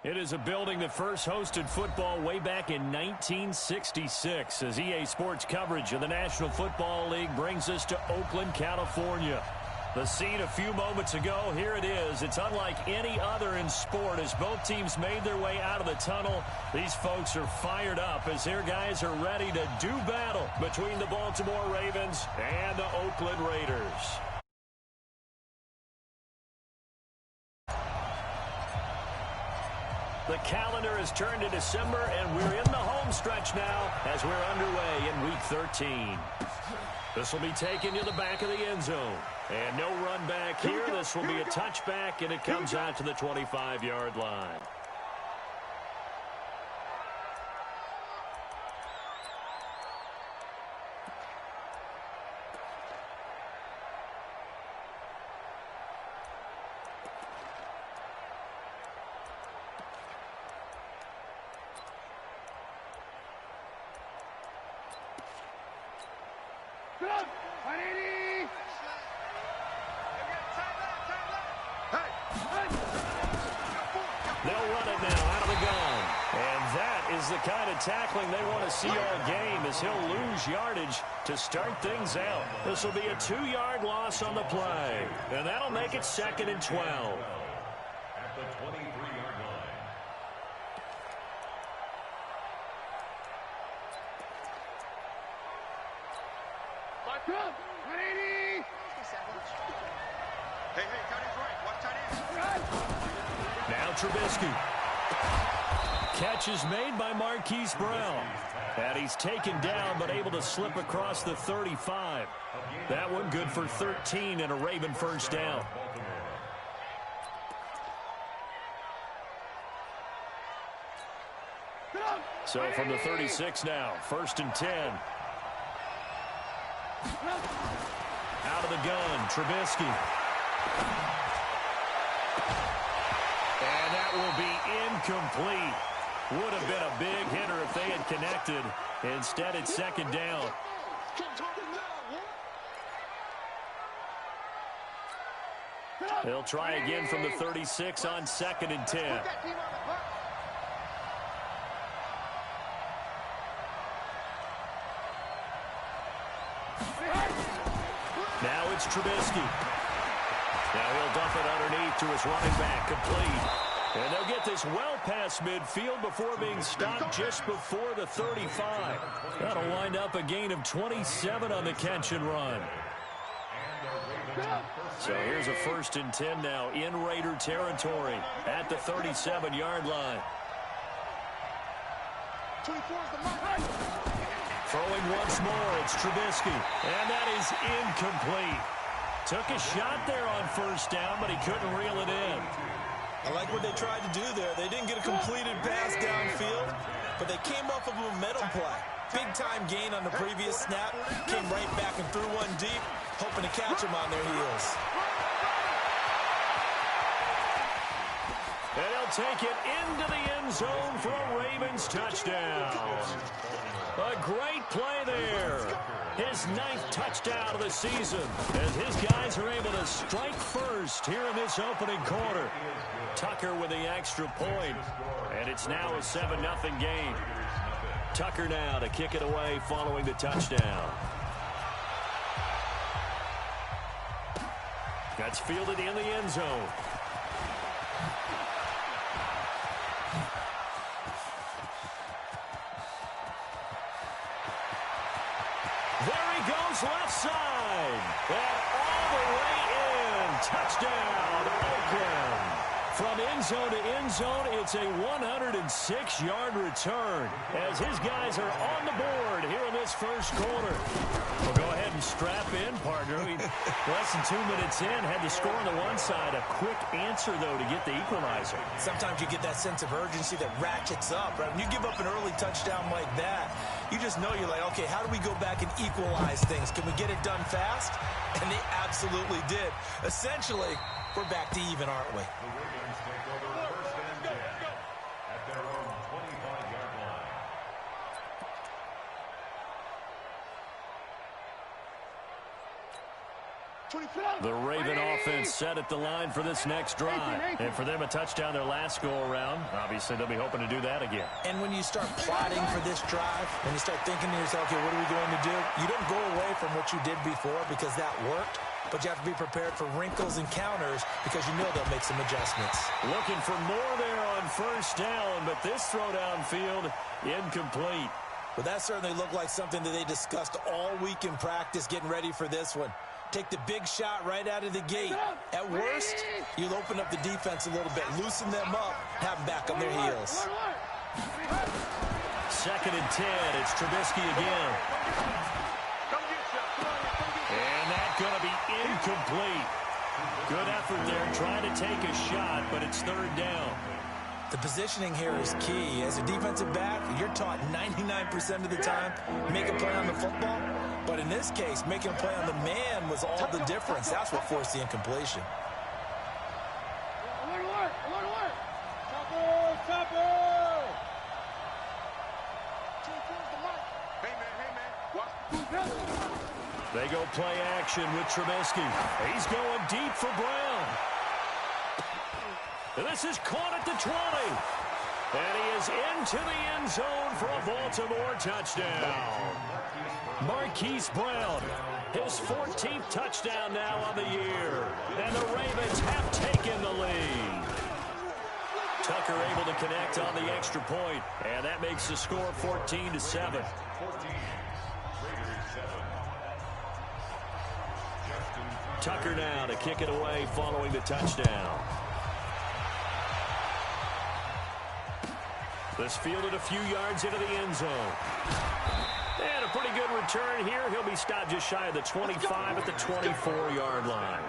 It is a building that first hosted football way back in 1966 as EA Sports coverage of the National Football League brings us to Oakland, California. The scene a few moments ago, here it is. It's unlike any other in sport as both teams made their way out of the tunnel. These folks are fired up as their guys are ready to do battle between the Baltimore Ravens and the Oakland Raiders. The calendar has turned to December, and we're in the home stretch now as we're underway in Week 13. This will be taken to the back of the end zone. And no run back here. This will be a touchback, and it comes out to the 25-yard line. They'll run it now out of the gun. And that is the kind of tackling they want to see all game as he'll lose yardage to start things out. This will be a 2-yard loss on the play. And that'll make it 2nd and 12. At the 23-yard line. Hey, tight end's right. Watch tight end. Now Trubisky. Catch is made by Marquise Brown. And he's taken down but able to slip across the 35. That one good for 13 and a Raven first down. So from the 36 now, 1st and 10. Out of the gun, Trubisky. And that will be incomplete. Would have been a big hitter if they had connected. Instead, it's 2nd down. They'll try again from the 36 on 2nd and 10. Now it's Trubisky. Now he'll dump it underneath to his running back, complete. And they'll get this well past midfield before being stopped just before the 35. That'll wind up a gain of 27 on the catch and run. So here's a 1st and 10 now in Raider territory at the 37-yard line. Throwing once more, it's Trubisky. And that is incomplete. Took a shot there on 1st down, but he couldn't reel it in. I like what they tried to do there. They didn't get a completed pass downfield, but they came off of a momentum play. Big-time gain on the previous snap. Came right back and threw one deep, hoping to catch them on their heels. And they'll take it into the end zone for a Ravens touchdown. A great play there. His 9th touchdown of the season as his guys are able to strike first here in this opening quarter. Tucker with the extra point, and it's now a 7-0 game. Tucker now to kick it away following the touchdown. That's fielded in the end zone. There he goes left side. And all the way in. Touchdown, Oakland. From end zone to end zone, it's a 106-yard return as his guys are on the board here in this first quarter. Well, go ahead and strap in, partner. Less than 2 minutes in, had the score on the one side. A quick answer, though, to get the equalizer. Sometimes you get that sense of urgency that ratchets up, right? When you give up an early touchdown like that, you just know you're like, okay, how do we go back and equalize things? Can we get it done fast? And they absolutely did. Essentially, we're back to even, aren't we? The Ravens take over 1st and 10 at their own 25-yard line. The Raven offense set at the line for this next drive. And for them, a touchdown their last go-around. Obviously, they'll be hoping to do that again. And when you start plotting for this drive, when you start thinking to yourself, okay, what are we going to do? You don't go away from what you did before because that worked. But you have to be prepared for wrinkles and counters because you know they'll make some adjustments. Looking for more there on first down, but this throw downfield incomplete. But that certainly looked like something that they discussed all week in practice getting ready for this one. Take the big shot right out of the gate. At worst, you'll open up the defense a little bit, loosen them up, have them back on their heels. 2nd and 10. It's Trubisky again. And that's going to be incomplete. Good effort there trying to take a shot, but it's 3rd down. The positioning here is key. As a defensive back, you're taught 99% of the time, make a play on the football. But in this case, making a play on the man was all the difference. That's what forced the incompletion. They go play action with Trubisky. He's going deep for Brown. This is caught at the 20. And he is into the end zone for a Baltimore touchdown. Marquise Brown, his 14th touchdown now on the year. And the Ravens have taken the lead. Tucker able to connect on the extra point. And that makes the score 14-7. Tucker now to kick it away following the touchdown. This fielded a few yards into the end zone. And a pretty good return here. He'll be stopped just shy of the 25 at the 24-yard line.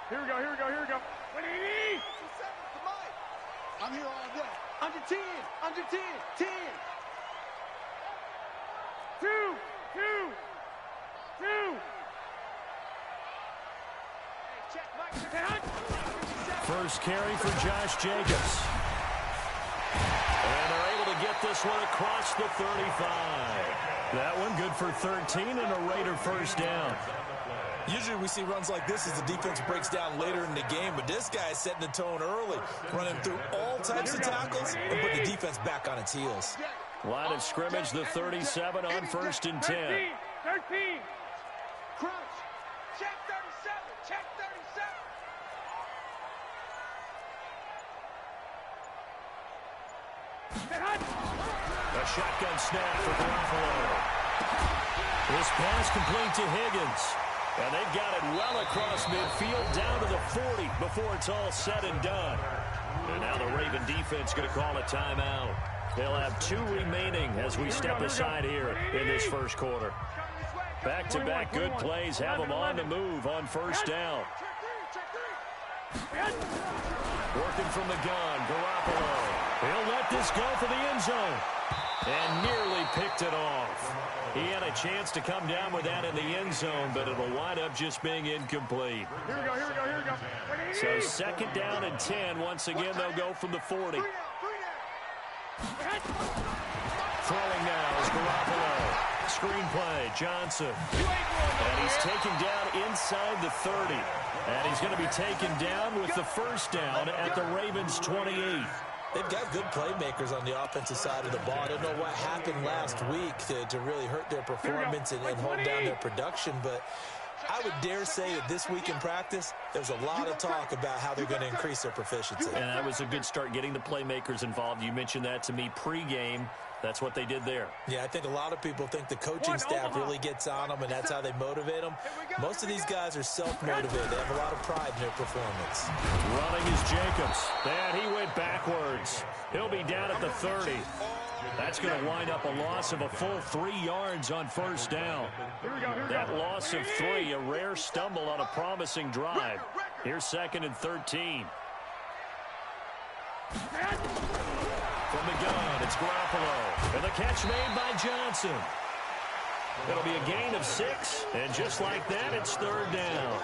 Here we go, here we go, here we go. What do you need? I'm here all day. Under 10, under 10, 10. 2, 2, 2. First carry for Josh Jacobs. And they're able to get this one across the 35. That one good for 13 and a Raider first down. Usually we see runs like this as the defense breaks down later in the game, but this guy is setting the tone early, running through all types of tackles and put the defense back on its heels. Line of scrimmage, the 37 on 1st and 10. 13. Crunch. Check 37. Check 37. A shotgun snap for Garoppolo. This pass complete to Higgins. And they've got it well across midfield down to the 40 before it's all said and done. And now the Raven defense going to call a timeout. They'll have 2 remaining as we step aside here in this first quarter. Back-to-back good plays have them on the move on first down. Working from the gun, Garoppolo. He'll let this go for the end zone. And nearly picked it off. He had a chance to come down with that in the end zone, but it'll wind up just being incomplete. Here we go, here we go, here we go. So 2nd down and 10. Once again, they'll go from the 40. Throwing now is Garoppolo. Screenplay, Johnson. And he's taken down inside the 30. And he's going to be taken down with the first down at the Ravens' 28. They've got good playmakers on the offensive side of the ball. I don't know what happened last week to really hurt their performance and hold down their production, but I would dare say that this week in practice, there's a lot of talk about how they're going to increase their proficiency. And that was a good start getting the playmakers involved. You mentioned that to me pregame. That's what they did there. Yeah, I think a lot of people think the coaching staff really gets on them, and that's how they motivate them. Most of these guys are self-motivated. They have a lot of pride in their performance. Running is Jacobs. And he went backwards. He'll be down at the 30. That's going to wind up a loss of a full 3 yards on first down. That loss of 3, a rare stumble on a promising drive. Here's 2nd and 13. From the gun, it's Garoppolo. And the catch made by Johnson. It'll be a gain of 6. And just like that, it's 3rd down.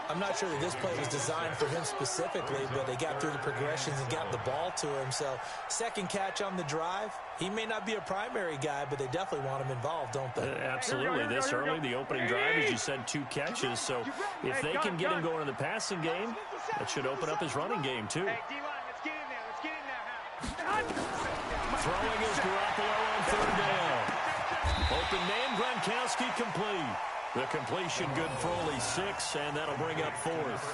I'm not sure that this play was designed for him specifically, but they got through the progressions and got the ball to him. So second catch on the drive. He may not be a primary guy, but they definitely want him involved, don't they? Absolutely. This early, the opening drive, as you said, 2 catches. So if they can get him going in the passing game, that should open up his running game, too. Hey, D-line, let's get in there. Let's get in there. Throwing is Garoppolo on 3rd down. Open man, Gronkowski complete. The completion good for only 6, and that'll bring up 4th.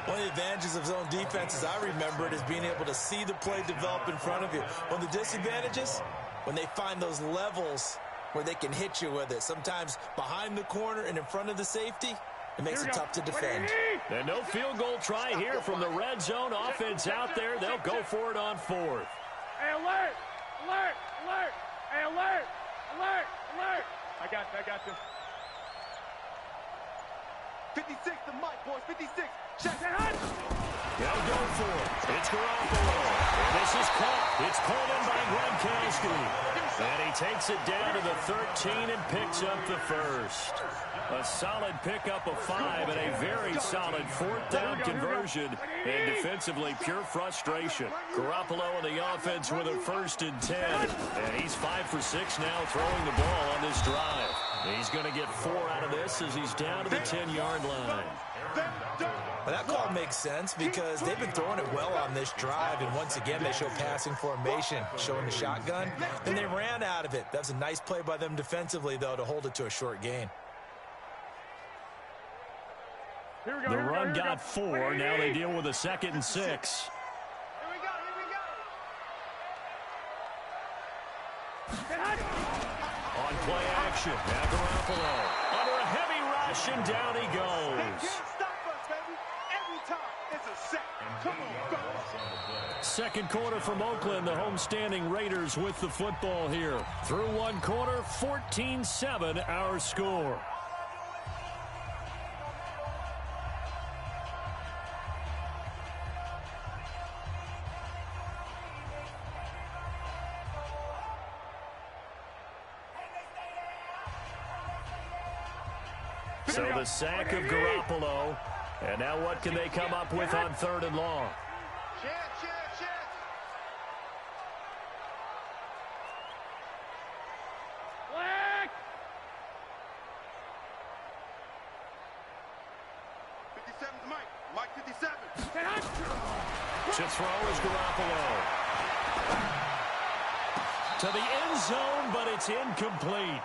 One of the advantages of zone defense, as I remember it, is being able to see the play develop in front of you. One of the disadvantages, when they find those levels where they can hit you with it. Sometimes behind the corner and in front of the safety, it makes it tough to defend. And no field goal try here from the red zone. Offense out there. They'll go for it on 4th. Hey, alert! Alert! Alert! Hey, alert! Alert! Alert! I got you. 56 to Mike, boys. 56. Check. They'll go for it. It's Garoppolo. And this is caught. It's pulled in by Gronkowski. And he takes it down to the 13 and picks up the first. A solid pickup of 5 and a very solid 4th down conversion. And defensively, pure frustration. Garoppolo and the offense with a 1st and 10. And he's 5 for 6 now throwing the ball on this drive. He's going to get 4 out of this as he's down to the 10-yard line. Well, that call makes sense because they've been throwing it well on this drive, and once again they show passing formation, showing the shotgun, and they ran out of it. That was a nice play by them defensively, though, to hold it to a short gain. The run got 4. Now they deal with a 2nd and 6. Here we go. On play action, now Garoppolo under a heavy rush, and down he They goes. can't stop us, baby. Every time it's a set. Come on, go. Second quarter from Oakland, the homestanding Raiders with the football here. Through 1 quarter, 14-7 our score. So the sack of Garoppolo. And now what can they come up with on 3rd and long? Chance. Black! 57's Mike. Mike 57. To throw is Garoppolo. To the end zone, but it's incomplete.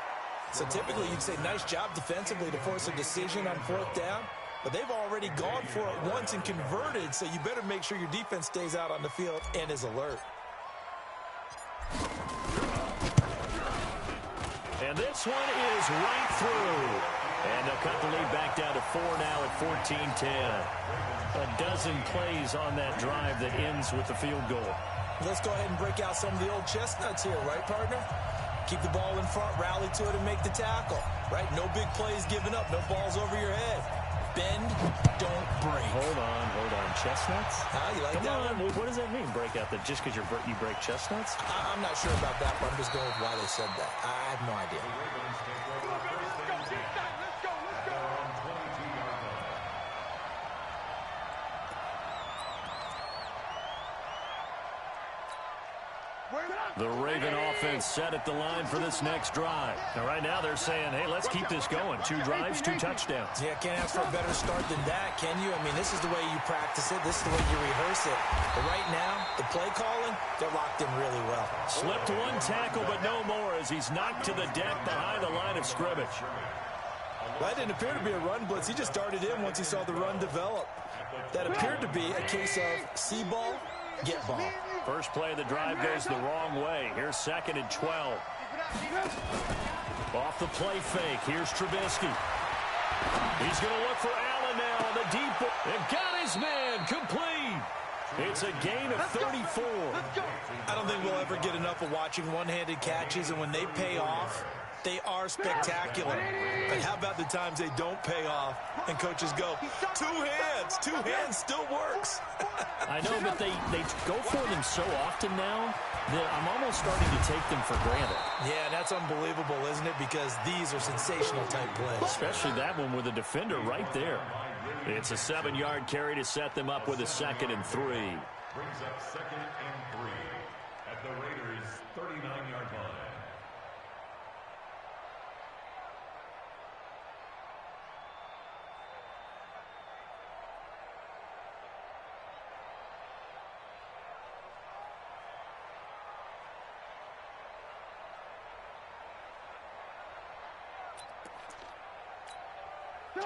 So typically you'd say nice job defensively to force a decision on 4th down, but they've already gone for it once and converted, so you better make sure your defense stays out on the field and is alert. And this one is right through. And they'll cut the lead back down to 4 now at 14-10. A dozen plays on that drive that ends with the field goal. Let's go ahead and break out some of the old chestnuts here, right, partner? Keep the ball in front, rally to it, and make the tackle, right? No big plays given up, no balls over your head. Bend, don't break. Hold on. Chestnuts? You like Come that on. one? What does that mean, break out? That just because you break chestnuts? I'm not sure about that, but I'm just going with why they said that. I have no idea. The Raven offense set at the line for this next drive. Now, right now they're saying, hey, let's keep this going. 2 drives, 2 touchdowns. Yeah, can't ask for a better start than that, can you? I mean, this is the way you practice it. This is the way you rehearse it. But right now, the play calling, they're locked in really well. Slipped 1 tackle, but no more as he's knocked to the deck behind the line of scrimmage. Well, that didn't appear to be a run blitz. He just darted in once he saw the run develop. That appeared to be a case of see ball, get ball. First play of the drive goes the wrong way. Here's 2nd and 12. Off the play fake. Here's Trubisky. He's going to look for Allen now on the deep ball. And got his man complete. It's a gain of 34. I don't think we'll ever get enough of watching one-handed catches, and when they pay off, they are spectacular. But how about the times they don't pay off and coaches go, 2 hands, 2 hands still works. I know, but they go for them so often now that I'm almost starting to take them for granted. Yeah, that's unbelievable, isn't it? Because these are sensational type plays. Especially that one with a defender right there. It's a 7-yard carry to set them up with a 2nd and 3. Brings up 2nd and 3 at the Raiders' 39-yard line.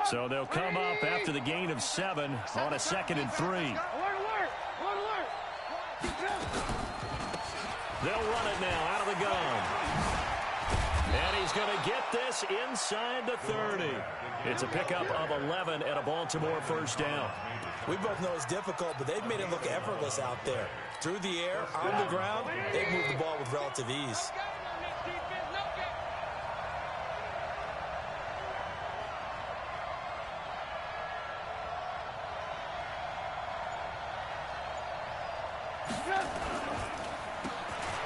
So they'll come up after the gain of 7 on a 2nd and 3. Alert, alert! Alert! They'll run it now out of the gun. And he's going to get this inside the 30. It's a pickup of 11 and a Baltimore first down. We both know it's difficult, but they've made it look effortless out there. Through the air, on the ground, they've moved the ball with relative ease.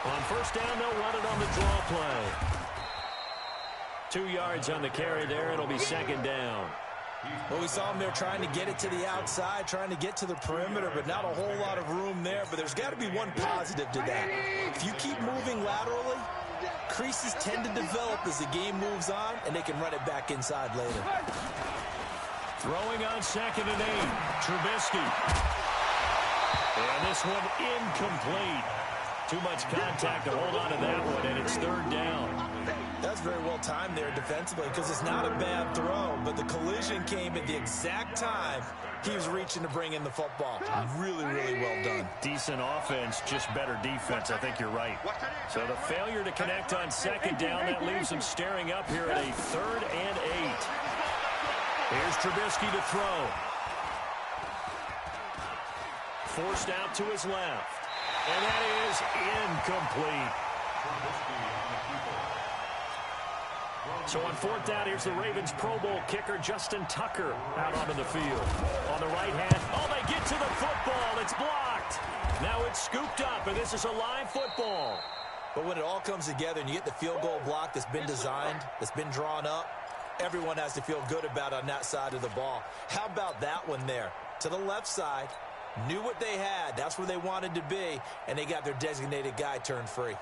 On first down, they'll run it on the draw play. 2 yards on the carry there. It'll be 2nd down. Well, we saw them there trying to get it to the outside, trying to get to the perimeter, but not a whole lot of room there. But there's got to be one positive to that. If you keep moving laterally, creases tend to develop as the game moves on, and they can run it back inside later. Throwing on 2nd and 8. Trubisky. And this one incomplete. Too much contact to hold on to that one, and it's 3rd down. That's very well timed there defensively because it's not a bad throw, but the collision came at the exact time he was reaching to bring in the football. Really, really well done. Decent offense, just better defense. I think you're right. So the failure to connect on 2nd down, that leaves them staring up here at a 3rd and 8. Here's Trubisky to throw. Forced out to his left. And that is incomplete. So on 4th down, here's the Ravens Pro Bowl kicker, Justin Tucker, out onto the field. On the right hand, oh, they get to the football. It's blocked. Now it's scooped up, and this is a live football. But when it all comes together and you get the field goal block that's been designed, that's been drawn up, everyone has to feel good about on that side of the ball. How about that one there? To the left side, knew what they had. That's where they wanted to be, and they got their designated guy turned free.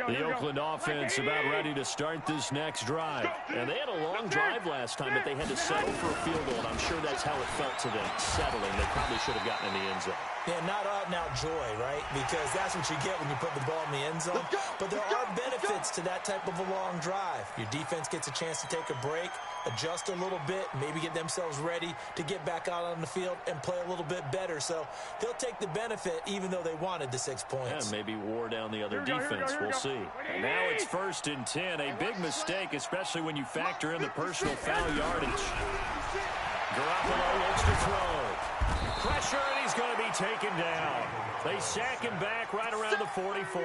The Oakland offense about ready to start this next drive. And they had a long drive last time, but they had to settle for a field goal, and I'm sure that's how it felt to them, settling. They probably should have gotten in the end zone. Yeah, not out and out joy, right? Because that's what you get when you put the ball in the end zone. But there are benefits to that type of a long drive. Your defense gets a chance to take a break, adjust a little bit, maybe get themselves ready to get back out on the field and play a little bit better. So they'll take the benefit even though they wanted the 6 points. Yeah, maybe wore down the other defense. We'll see. And now it's 1st and 10. A big mistake, especially when you factor in the personal foul yardage. Garoppolo looks to throw. Pressure, and he's going to be taken down. They sack him back right around the 44.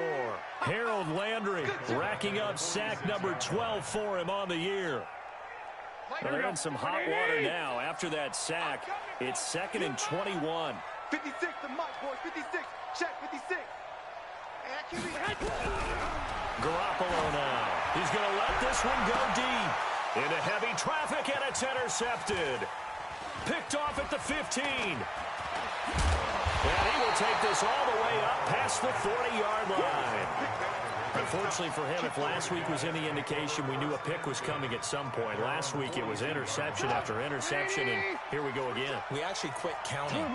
Harold Landry racking up sack number 12 for him on the year. They're in some hot water now. After that sack, it's 2nd and 21. 56 to Mike, boys. 56. Check 56. Garoppolo now. He's going to let this one go deep. Into heavy traffic, and it's intercepted. Picked off at the 15. And he will take this all the way up past the 40-yard line. Unfortunately for him, if last week was any indication, we knew a pick was coming at some point. Last week it was interception after interception, and here we go again. We actually quit counting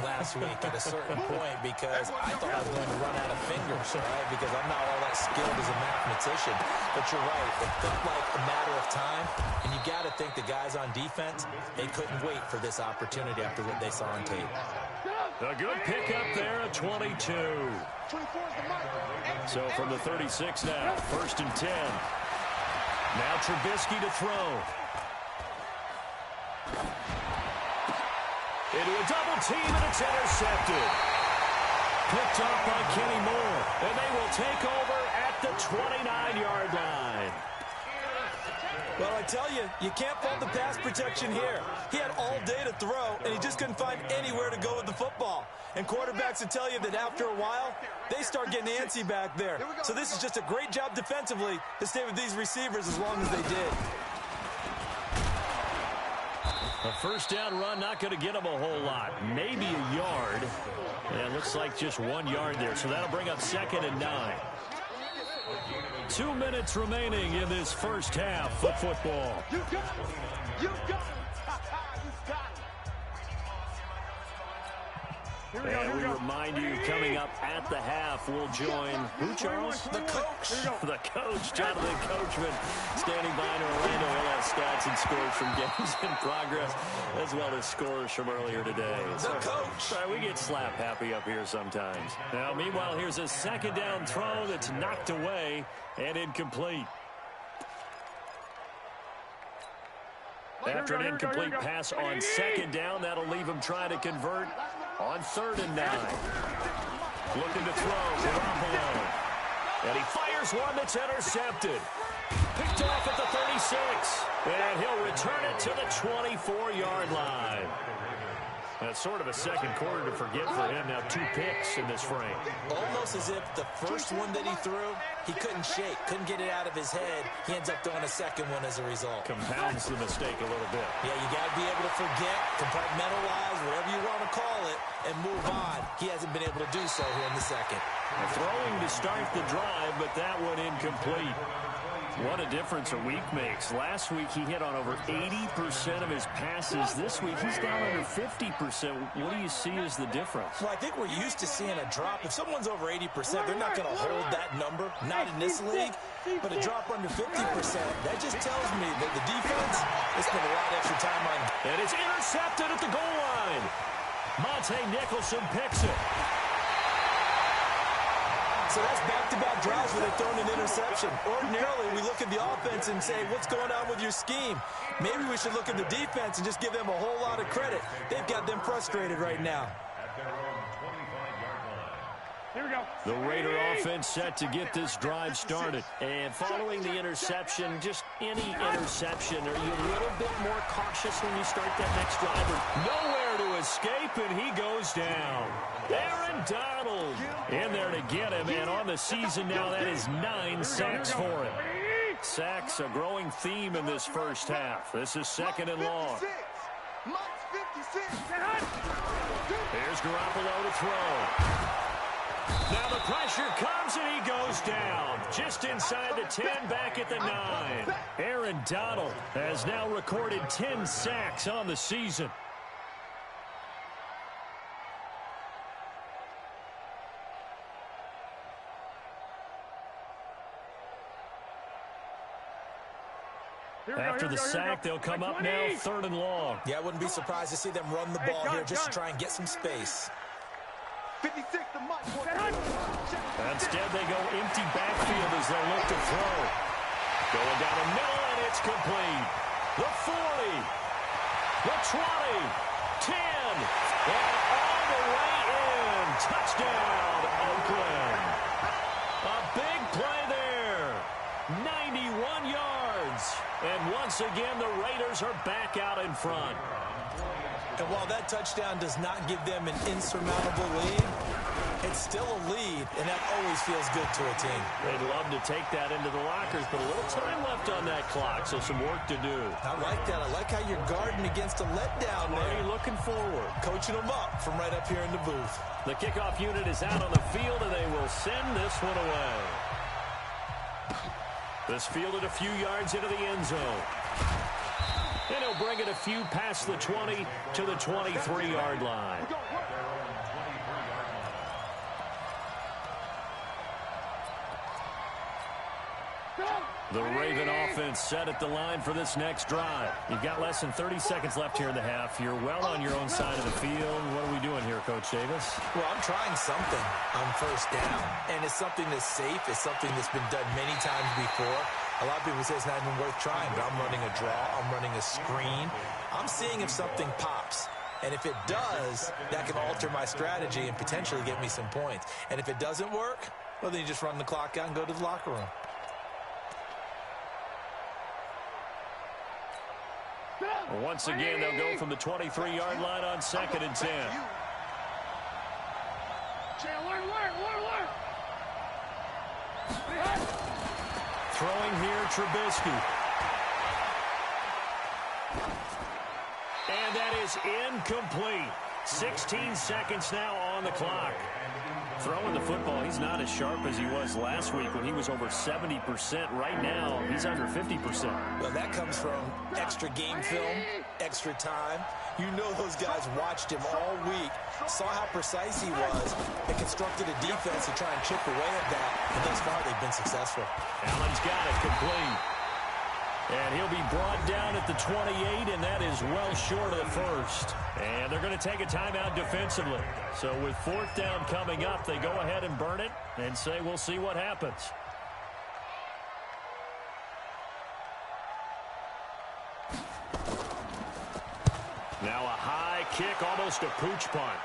last week at a certain point because I thought I was going to run out of fingers, right? Because I'm not all that skilled as a mathematician. But you're right. It felt like a matter of time, and you got to think the guys on defense, they couldn't wait for this opportunity after what they saw on tape. A good pickup there at 22. So from the 36 now, 1st and 10. Now Trubisky to throw. Into a double team, and it's intercepted. Picked off by Kenny Moore, and they will take over at the 29-yard line. Well, I tell you, you can't fault the pass protection here. He had all day to throw, and he just couldn't find anywhere to go with the football. And quarterbacks will tell you that after a while, they start getting antsy back there. So this is just a great job defensively to stay with these receivers as long as they did. A first down run, not going to get him a whole lot. Maybe a yard. And it looks like just 1 yard there. So that'll bring up 2nd and 9. 2 minutes remaining in this first half of football. You got it. You got it. You got it. And we remind you, coming up at the half, we'll join, who, Charles? The coach. The coach, Jonathan Coachman, standing by in Orlando. He'll have stats and scores from games in progress, as well as scores from earlier today. The coach. We get slap happy up here sometimes. Now, meanwhile, here's a 2nd down throw that's knocked away and incomplete. After an incomplete pass on 2nd down, that'll leave him trying to convert on 3rd and 9. Looking to throw, Garoppolo. And he fires one that's intercepted. Picked off at the 36. And he'll return it to the 24-yard line. That's sort of a second quarter to forget for him. Now 2 picks in this frame. Almost as if the first one that he threw, he couldn't shake, couldn't get it out of his head. He ends up throwing a second one as a result. Compounds the mistake a little bit. Yeah, you got to be able to forget, compartmentalize, whatever you want to call it, and move on. He hasn't been able to do so here in the second. Throwing to start the drive, but that one incomplete. What a difference a week makes. Last week, he hit on over 80% of his passes. This week, he's down under 50%. What do you see as the difference? Well, I think we're used to seeing a drop. If someone's over 80%, they're not going to hold that number, not in this league. But a drop under 50%, that just tells me that the defense has spent a lot of extra time on. And it's intercepted at the goal line. Monte Nicholson picks it. So that's back-to-back drives where they've thrown an interception. Ordinarily, we look at the offense and say, what's going on with your scheme? Maybe we should look at the defense and just give them a whole lot of credit. They've got them frustrated right now. Here we go. The Raider offense set to get this drive started. And following the interception, just any interception, are you a little bit more cautious when you start that next drive? Nowhere to escape, and he goes down. Aaron Donald in there to get him, and on the season now, that is 9 sacks for him. Sacks, a growing theme in this first half. This is 2nd and long. Here's Garoppolo to throw. Now the pressure comes, and he goes down. Just inside the 10, back at the 9. Aaron Donald has now recorded 10 sacks on the season. After the sack, they'll come up now 3rd and long. Yeah, I wouldn't be surprised to see them run the ball here just to try and get some space. 56 to Mike. Instead, they go empty backfield as they look to throw. Going down the middle, and it's complete. The 40, the 20, 10, and all the way in. Touchdown, Oakland. A big play there. 91 yards. And once again, the Raiders are back out in front. And while that touchdown does not give them an insurmountable lead, it's still a lead, and that always feels good to a team. They'd love to take that into the lockers, but a little time left on that clock, so some work to do. I like that. I like how you're guarding against a letdown there. Already looking forward. Coaching them up from right up here in the booth. The kickoff unit is out on the field, and they will send this one away. This fielded a few yards into the end zone. And he'll bring it a few past the 20 to the 23-yard line. The Raven offense set at the line for this next drive. You've got less than 30 seconds left here in the half. You're well on your own side of the field. What are we doing here, Coach Davis? Well, I'm trying something on first down, and it's something that's safe. It's something that's been done many times before. A lot of people say it's not even worth trying, but I'm running a draw. I'm running a screen. I'm seeing if something pops. And if it does, that can alter my strategy and potentially get me some points. And if it doesn't work, well, then you just run the clock out and go to the locker room. Once again, they'll go from the 23-yard line on 2nd and 10. Throwing here, Trubisky. And that is incomplete. 16 seconds now on the clock. Throwing the football, he's not as sharp as he was last week when he was over 70%. Right now, he's under 50%. Well, that comes from extra game film, extra time. You know those guys watched him all week, saw how precise he was, and constructed a defense to try and chip away at that. And thus far, they've been successful. Allen's got it complete. And he'll be brought down at the 28, and that is well short of the first. And they're going to take a timeout defensively. So with 4th down coming up, they go ahead and burn it and say we'll see what happens. Now a high kick, almost a pooch punt.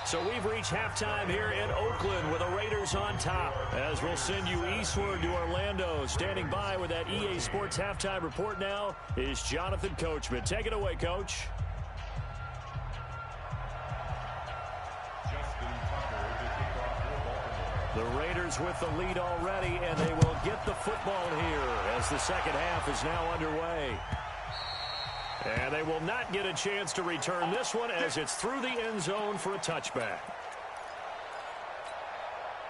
So we've reached halftime here in Oakland with the Raiders on top. As we'll send you eastward to Orlando. Standing by with that EA Sports halftime report now is Jonathan Coachman. Take it away, Coach. The Raiders with the lead already, and they will get the football here as the second half is now underway. And they will not get a chance to return this one as it's through the end zone for a touchback.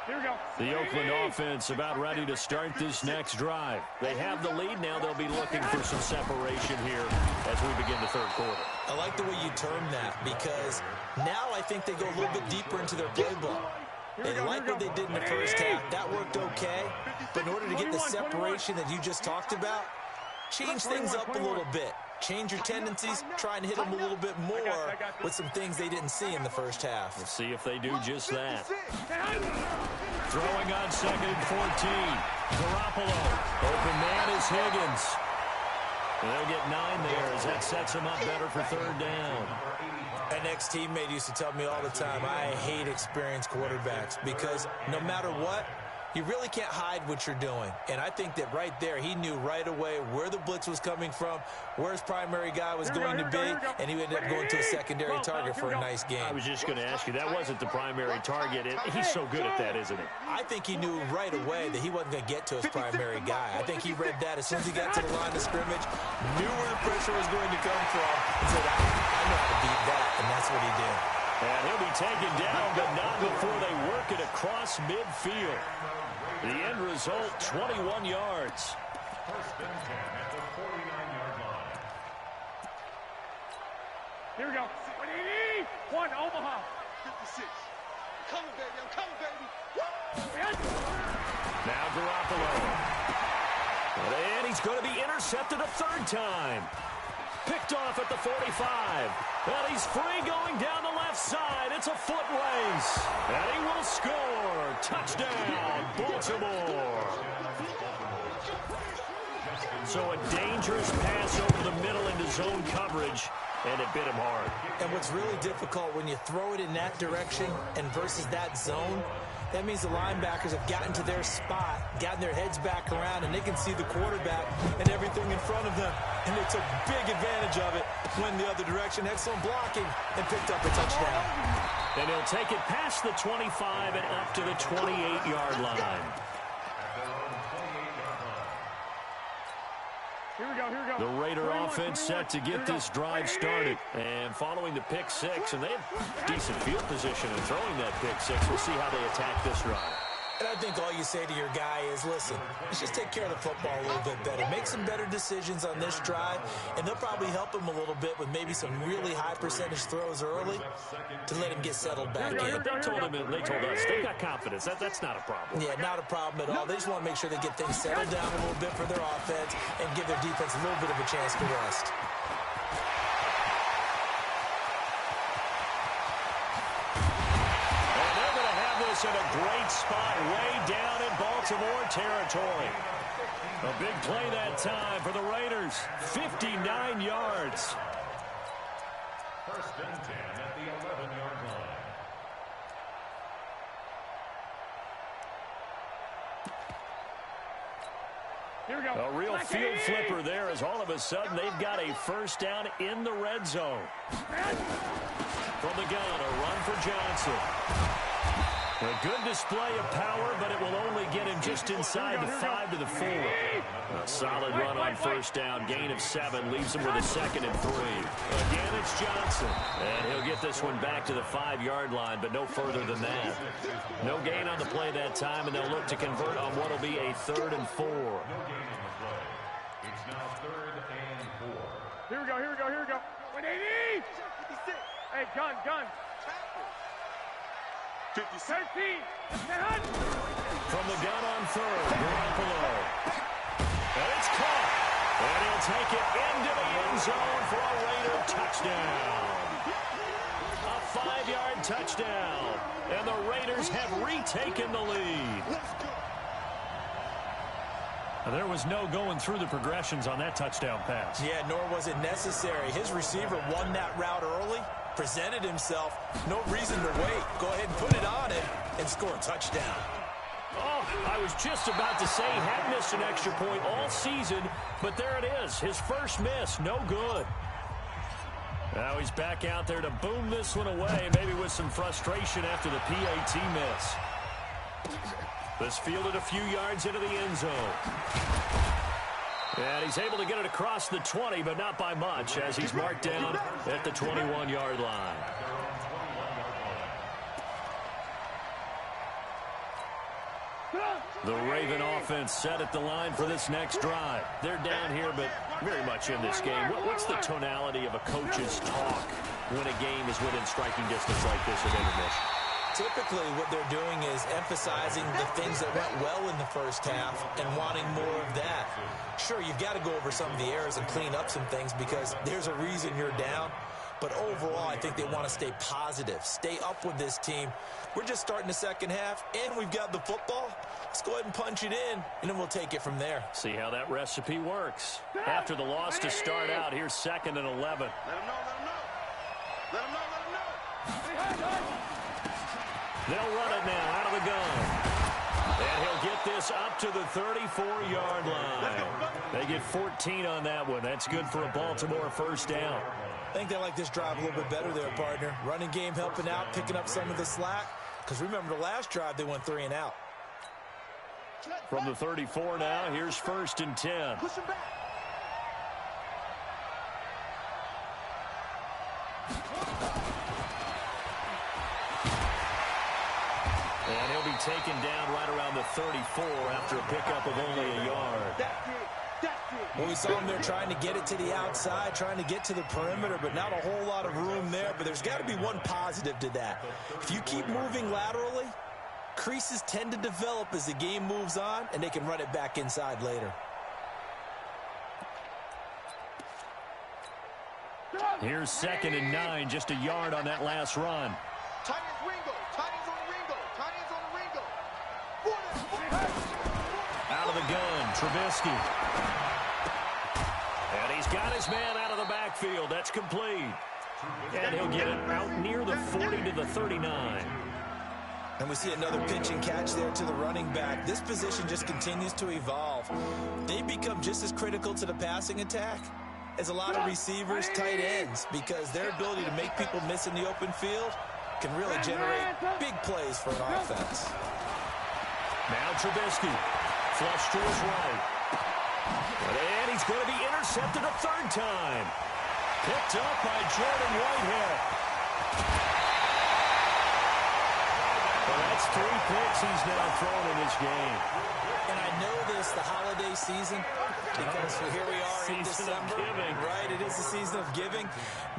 Here we go. The Oakland offense about ready to start this next drive. They have the lead now. They'll be looking for some separation here as we begin the third quarter. I like the way you term that because now I think they go a little bit deeper into their playbook. They like what they did in the first half. That worked okay. But in order to get the separation that you just talked about, change things up a little bit. Change your tendencies, try and hit them a little bit more with some things they didn't see in the first half. We'll see if they do just that. Throwing on 2nd and 14. Garoppolo. Open man is Higgins. They'll get 9 there as that sets them up better for 3rd down. An ex-teammate used to tell me all the time, I hate experienced quarterbacks because no matter what, you really can't hide what you're doing. And I think that right there, he knew right away where the blitz was coming from, where his primary guy was going to be, and he ended up going to a secondary target for a nice game. I was just going to ask you, that wasn't the primary target. He's so good at that, isn't he? I think he knew right away that he wasn't going to get to his primary guy. I think he read that as soon as he got to the line of scrimmage, knew where the pressure was going to come from, and said, I know how to beat that, and that's what he did. And he'll be taken down, but not before they work it across midfield. The end result, 21 yards. 1st and 10 at the 49-yard line. Here we go. 1, Omaha. 56. I'm coming, baby. I'm coming, baby. Now Garoppolo. And he's going to be intercepted a 3rd time. Picked off at the 45. And he's free going down the left side. It's a foot race. And he will score. Touchdown, Baltimore. So a dangerous pass over the middle into zone coverage. And it bit him hard. And what's really difficult when you throw it in that direction and versus that zone, that means the linebackers have gotten to their spot, gotten their heads back around, and they can see the quarterback and everything in front of them. And they took big advantage of it, went the other direction, excellent blocking, and picked up a touchdown. And he'll take it past the 25 and up to the 28-yard line. Here we go, here we go. The Raider offense set to get this drive started. And following the pick 6, and they have decent field position in throwing that pick 6. We'll see how they attack this drive. And I think all you say to your guy is, listen, let's just take care of the football a little bit better. Make some better decisions on this drive, and they'll probably help him a little bit with maybe some really high percentage throws early to let him get settled back in. They told us they've got confidence. That's not a problem. Yeah, not a problem at all. They just want to make sure they get things settled down a little bit for their offense and give their defense a little bit of a chance to rest. In a great spot way down in Baltimore territory. A big play that time for the Raiders. 59 yards. 1st and 10 at the 11-yard line. Here we go. A real field flipper there as all of a sudden they've got a first down in the red zone. From the gun, a run for Johnson. A good display of power, but it will only get him just inside the 5 to the 4. A solid run on first down. Gain of 7 leaves him with a 2nd and 3. Again, it's Johnson. And he'll get this one back to the 5-yard line, but no further than that. No gain on the play that time, and they'll look to convert on what will be a 3rd and 4. No gain on the play. It's now 3rd and 4. Here we go, here we go, here we go. 180! Hey, gun. 56. 13! From the gun on 3rd, Garoppolo. And it's caught. And he'll take it into the end zone for a Raider touchdown. A 5-yard touchdown. And the Raiders have retaken the lead. There was no going through the progressions on that touchdown pass. Yeah, nor was it necessary. His receiver won that route early, presented himself. No reason to wait. Go ahead and put it on him and score a touchdown. Oh, I was just about to say he had missed an extra point all season, but there it is. His first miss, no good. Now he's back out there to boom this one away, maybe with some frustration after the PAT miss. This fielded a few yards into the end zone. And he's able to get it across the 20, but not by much, as he's marked down at the 21-yard line. The Raven offense set at the line for this next drive. They're down here, but very much in this game. What's the tonality of a coach's talk when a game is within striking distance like this at intermission? Typically, what they're doing is emphasizing the things that went well in the first half and wanting more of that. Sure, you've got to go over some of the errors and clean up some things because there's a reason you're down. But overall, I think they want to stay positive, stay up with this team. We're just starting the second half, and we've got the football. Let's go ahead and punch it in, and then we'll take it from there. See how that recipe works. After the loss to start out, here's 2nd and 11. Let him know, let him know. Let him know, let him know. They'll run it now out of the gun. And he'll get this up to the 34-yard line. They get 14 on that one. That's good for a Baltimore first down. I think they like this drive a little bit better there, partner. Running game helping out, picking up some of the slack. Because remember, the last drive, they went 3 and out. From the 34 now, here's 1st and 10. Push him back. And he'll be taken down right around the 34 after a pickup of only a yard. That's it. That's it. Well, we saw him there trying to get it to the outside, trying to get to the perimeter, but not a whole lot of room there. But there's got to be one positive to that. If you keep moving laterally, creases tend to develop as the game moves on, and they can run it back inside later. Here's 2nd and 9, just a yard on that last run. Tight ends Ringo. Tight ends on the Ringo. Tight ends on the Ringo. Out of the gun, Trubisky. And he's got his man out of the backfield. That's complete. And he'll get it out near the 40 to the 39. And we see another pitch and catch there to the running back. This position just continues to evolve. They become just as critical to the passing attack as a lot of receivers, tight ends, because their ability to make people miss in the open field can really generate big plays for an offense. Now Trubisky, flush to his right. And he's going to be intercepted a 3rd time. Picked up by Jordan Whitehead. Well, that's 3 picks he's now thrown in this game. And I know this, the holiday season, because here we are in December. Right, it is the season of giving.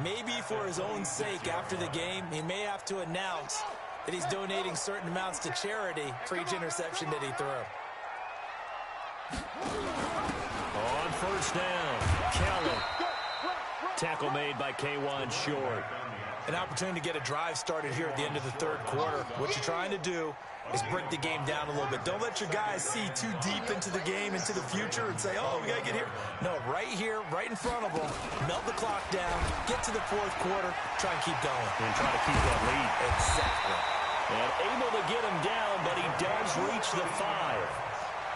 Maybe for his own sake after the game, he may have to announce that he's donating certain amounts to charity for each interception that he threw. On first down, Kelly. Tackle made by K1 Short. An opportunity to get a drive started here at the end of the 3rd quarter. What you're trying to do is break the game down a little bit. Don't let your guys see too deep into the game, into the future, and say, oh, we got to get here. No, right here, right in front of them. Melt the clock down, get to the 4th quarter, try and keep going. And try to keep that lead. Exactly. And able to get him down, but he does reach the 5.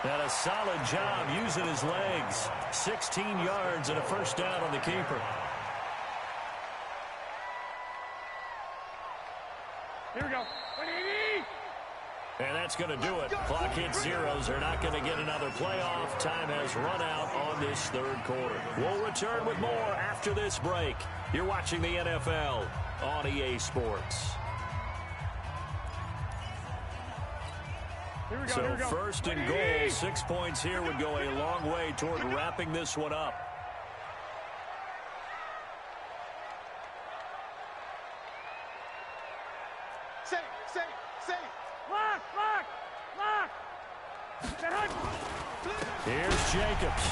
And a solid job using his legs. 16 yards and a first down on the keeper. Here we go. And that's going to do it. Clock hits zeros. They're not going to get another playoff. Time has run out on this third quarter. We'll return with more after this break. You're watching the NFL on EA Sports. Here we go, So here we go. first and goal, 6 points here would go a long way toward wrapping this one up. Safe. Lock. Here's Jacobs.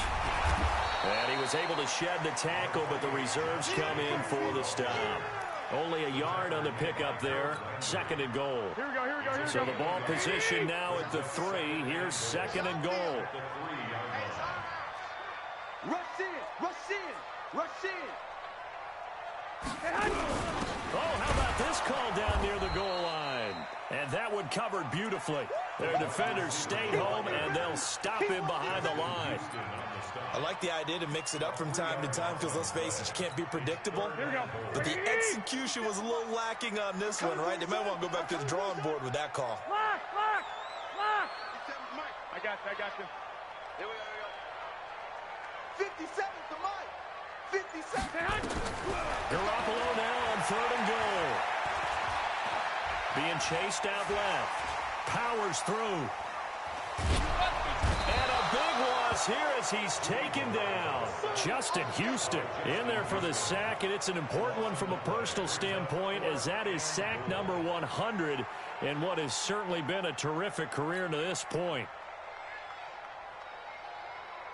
And he was able to shed the tackle, but the reserves come in for the stop. Only a yard on the pickup there. Second and goal. Here we go. So the ball position now at the 3. Here's second and goal. Rush in. Oh, how about this call down near the goal line? And that one covered beautifully. Their defenders stayed home, and they'll stop him behind the line. I like the idea to mix it up from time to time because, let's face it, you can't be predictable. Here we go. But the execution was a little lacking on this one, right? They might want to go back to the drawing board with that call. Lock. I got you. Here we go. 57 to Mike. 57. Garoppolo now on third and goal. Being chased out left. Powers through. And a big loss here as he's taken down. Justin Houston in there for the sack, and it's an important one from a personal standpoint as that is sack number 100 in what has certainly been a terrific career to this point.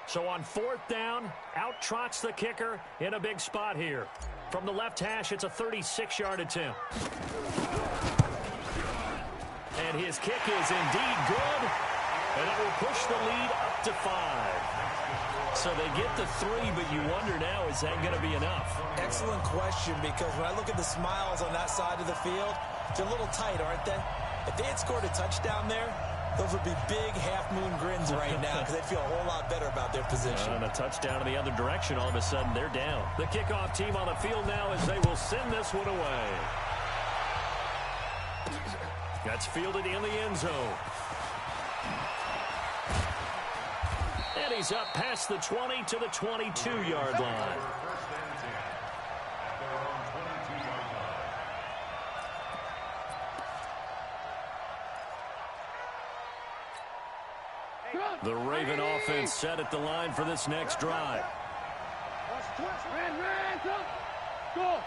So on fourth down, out trots the kicker in a big spot here. From the left hash, it's a 36-yard attempt. And his kick is indeed good, and it will push the lead up to 5. So they get the 3, but you wonder now, is that going to be enough? Excellent question, because when I look at the smiles on that side of the field, they're a little tight, aren't they? If they had scored a touchdown there, those would be big half-moon grins right now because they'd feel a whole lot better about their position. And a touchdown in the other direction, all of a sudden they're down. The kickoff team on the field now as they will send this one away. That's fielded in the end zone. And he's up past the 20 to the 22-yard line. The Raven offense set at the line for this next drive. Go.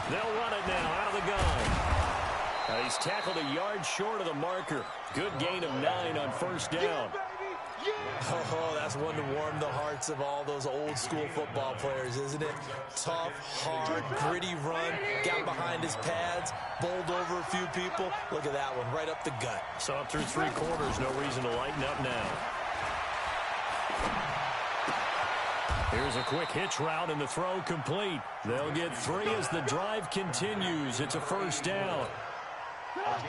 They'll run it now out of the gun. He's tackled a yard short of the marker. Good gain of 9 on first down. Oh, that's one to warm the hearts of all those old school football players, isn't it? Tough, hard, gritty run, got behind his pads, bowled over a few people. Look at that one, right up the gut. So through 3 quarters, no reason to lighten up now. Here's a quick hitch route and the throw complete. They'll get 3 as the drive continues. It's a first down.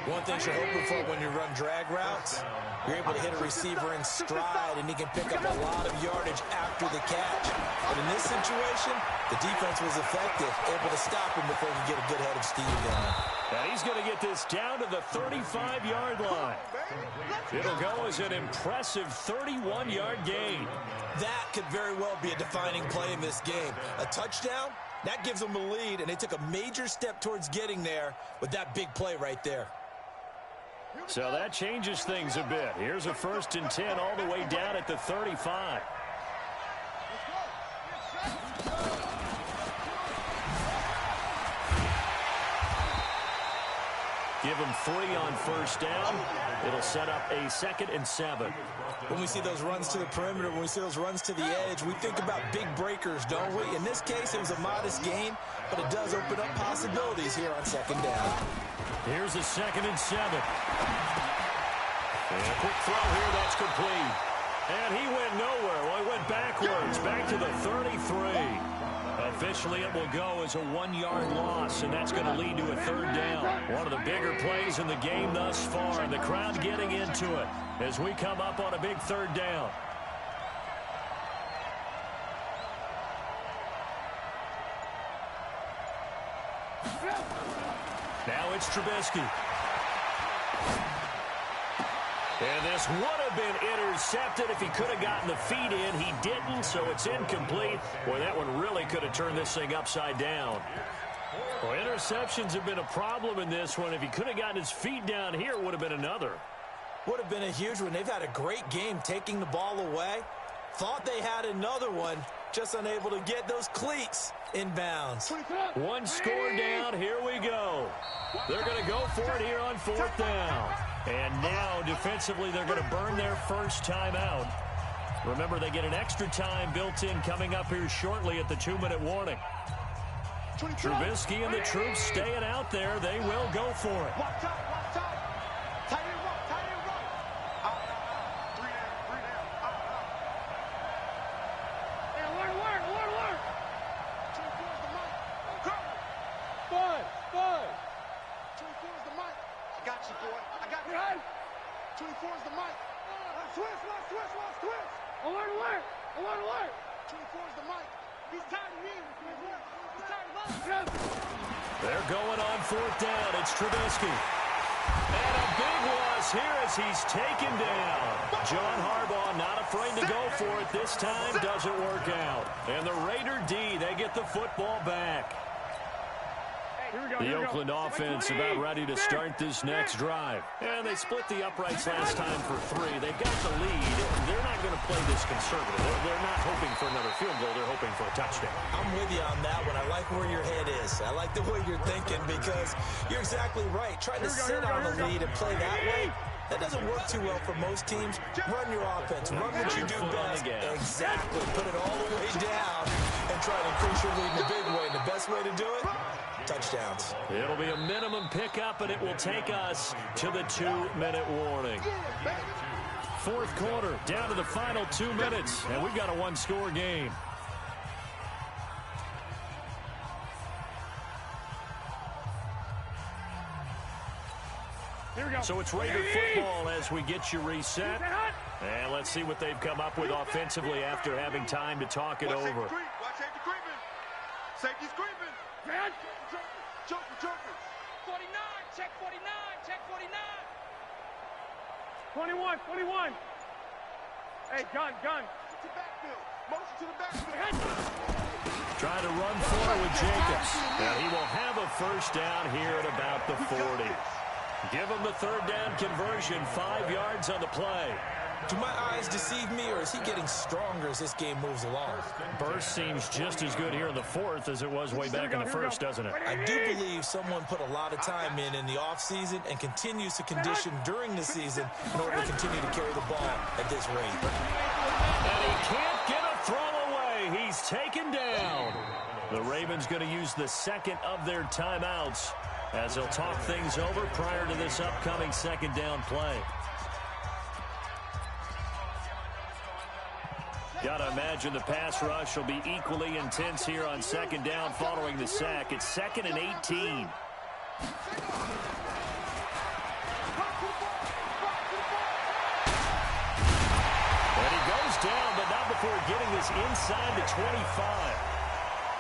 One thing you're hoping for when you run drag routes, you're able to hit a receiver in stride, and he can pick up a lot of yardage after the catch. But in this situation, the defense was effective, able to stop him before he could get a good head of steam going. And he's going to get this down to the 35-yard line. It'll go as an impressive 31-yard gain. That could very well be a defining play in this game. A touchdown, that gives them the lead, and they took a major step towards getting there with that big play right there. So that changes things a bit. Here's a 1st and 10 all the way down at the 35. Give him 3 on first down. It'll set up a 2nd and 7. When we see those runs to the perimeter, when we see those runs to the edge, we think about big breakers, don't we? In this case, it was a modest gain, but it does open up possibilities here on 2nd down. Here's a 2nd and 7. And a quick throw here, that's complete. And he went nowhere. Well, he went backwards, back to the 33. A Officially, it will go as a 1-yard loss, and that's going to lead to a third down. One of the bigger plays in the game thus far, and the crowd getting into it as we come up on a big third down. Now it's Trubisky. And this would have been intercepted if he could have gotten the feet in. He didn't, so it's incomplete. Boy, that one really could have turned this thing upside down. Well, interceptions have been a problem in this one. If he could have gotten his feet down here, it would have been another. Would have been a huge one. They've had a great game taking the ball away. Thought they had another one, just unable to get those cleats in bounds. One score down, here we go. They're going to go for it here on fourth down. And now, defensively, they're going to burn their first timeout. Remember, they get an extra time built in coming up here shortly at the 2-minute warning. Trubisky and the troops staying out there. They will go for it. They're going on fourth down. It's Trubisky. And a big loss here as he's taken down. John Harbaugh not afraid to go for it. This time doesn't work out. And the Raider D, they get the football back. The Oakland offense about ready to start this next drive. And they split the uprights last time for 3. They've got the lead. They're not going to play this conservative. They're not hoping for another field goal. They're hoping for a touchdown. I'm with you on that one. I like where your head is. I like the way you're thinking because you're exactly right. Trying to sit on the lead and play that way, that doesn't work too well for most teams. Run your offense. Run what you do best. Exactly. Put it all the way down and try to increase your lead in a big way. And the best way to do it? Touchdowns. It'll be a minimum pickup, and it will take us to the 2-minute warning. Fourth quarter, down to the final 2 minutes, and we've got a 1-score game. So it's Raider football as we get you reset. And let's see what they've come up with offensively after having time to talk it over. Watch safety creeping. Safety's creeping. Jumping. 49, check 49, check 49. 21. Hey, gun. To backfield. Motion to the backfield. Trying to run forward with Jacobs. And he will have a first down here at about the 40. Give him the third down conversion, 5 yards on the play. Do my eyes deceive me, or is he getting stronger as this game moves along? Burst seems just as good here in the fourth as it was way back in the first, doesn't it? I do believe someone put a lot of time in the offseason and continues to condition during the season in order to continue to carry the ball at this rate. And he can't get a throw away. He's taken down. The Ravens going to use the second of their timeouts as they'll talk things over prior to this upcoming second down play. Gotta imagine the pass rush will be equally intense here on second down following the sack. It's 2nd and 18. And he goes down, but not before getting this inside the 25.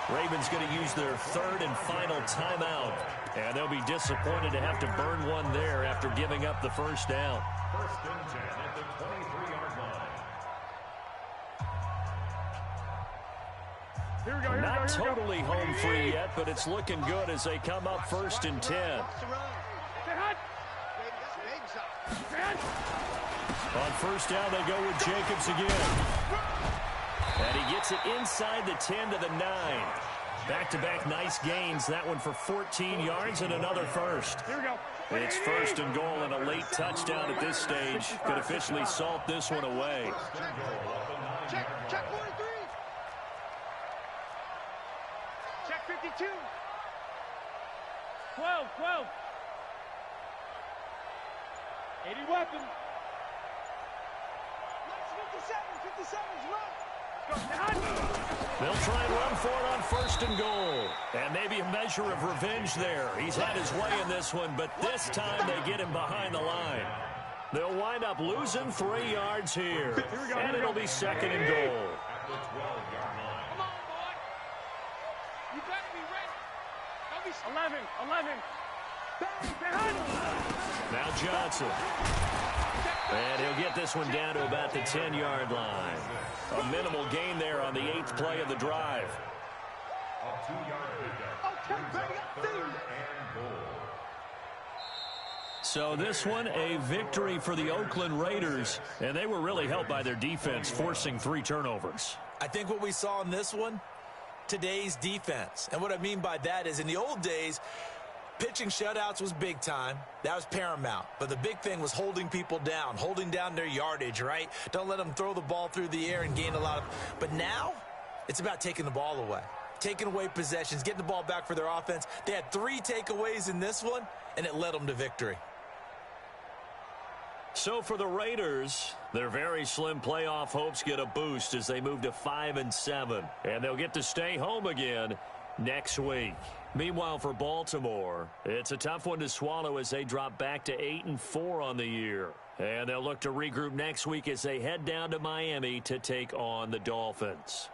Ravens going to use their third and final timeout. And they'll be disappointed to have to burn one there after giving up the first down. 1st and 10 at the 23-yard line. Not totally home free yet, but it's looking good as they come up 1st and 10. On first down, they go with Jacobs again. And he gets it inside the 10 to the 9. Back-to-back nice gains. That one for 14 yards and another first. It's 1st and goal and a late touchdown at this stage. Could officially salt this one away. Check 43. Check 52. 12. 80 weapon. 57's run. They'll try and run for it on 1st and goal. And maybe a measure of revenge there. He's had his way in this one, but this time they get him behind the line. They'll wind up losing 3 yards here. And it'll be 2nd and goal. At the 12-yard line. Come on, boy. You better be ready. Don't be 11. Now Johnson. And he'll get this one down to about the 10-yard line. A minimal gain there on the 8th play of the drive. A 2-yard pickup brings up 3rd and goal. So this one, a victory for the Oakland Raiders. And they were really helped by their defense, forcing 3 turnovers. I think what we saw in this one, today's defense. And what I mean by that is in the old days, pitching shutouts was big time. That was paramount. But the big thing was holding people down, holding down their yardage, right? Don't let them throw the ball through the air and gain a lot of... But now, it's about taking the ball away. Taking away possessions, getting the ball back for their offense. They had 3 takeaways in this one, and it led them to victory. So for the Raiders, their very slim playoff hopes get a boost as they move to 5-7. And they'll get to stay home again next week. Meanwhile, for Baltimore, it's a tough one to swallow as they drop back to 8-4 on the year. And they'll look to regroup next week as they head down to Miami to take on the Dolphins.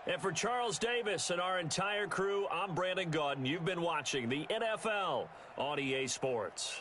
And for Charles Davis and our entire crew, I'm Brandon Gaudin. You've been watching the NFL on EA Sports.